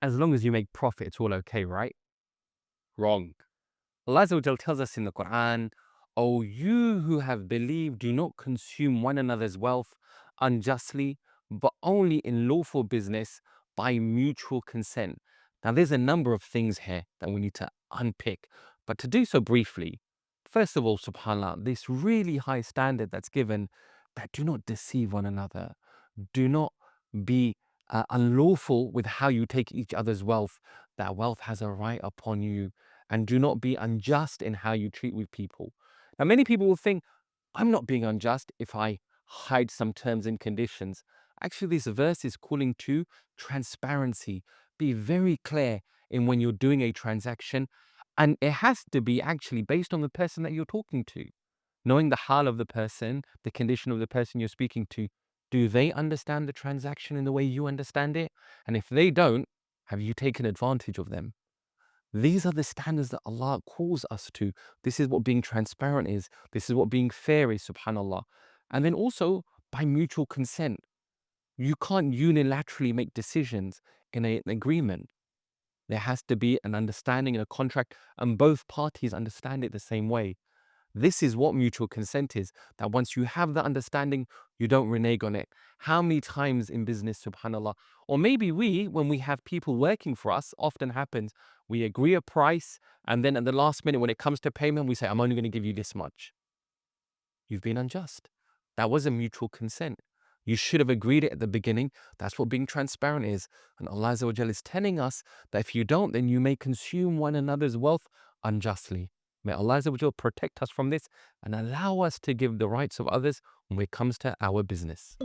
As long as you make profit, it's all okay, right? Wrong. Allah Azza wa Jal tells us in the Qur'an, O you who have believed, do not consume one another's wealth unjustly, but only in lawful business by mutual consent. Now, there's a number of things here that we need to unpick, but to do so briefly, first of all, subhanAllah, this really high standard that's given that do not deceive one another, do not be unlawful with how you take each other's wealth, that wealth has a right upon you, and do not be unjust in how you treat with people. Now, many people will think, I'm not being unjust if I hide some terms and conditions. Actually, this verse is calling to transparency. Be very clear in when you're doing a transaction. And it has to be actually based on the person that you're talking to. Knowing the hal of the person, the condition of the person you're speaking to, do they understand the transaction in the way you understand it? And if they don't, have you taken advantage of them? These are the standards that Allah calls us to. This is what being transparent is. This is what being fair is, subhanAllah. And then also by mutual consent. You can't unilaterally make decisions in an agreement. There has to be an understanding and a contract, and both parties understand it the same way. This is what mutual consent is, that once you have that understanding, you don't renege on it. How many times in business, subhanAllah, or maybe when we have people working for us, often happens, we agree a price, and then at the last minute, when it comes to payment, we say, I'm only going to give you this much. You've been unjust. That was a mutual consent. You should have agreed it at the beginning. That's what being transparent is. And Allah Azza wa Jalla is telling us that if you don't, then you may consume one another's wealth unjustly. May Allah Azza wa Jalla protect us from this and allow us to give the rights of others when it comes to our business.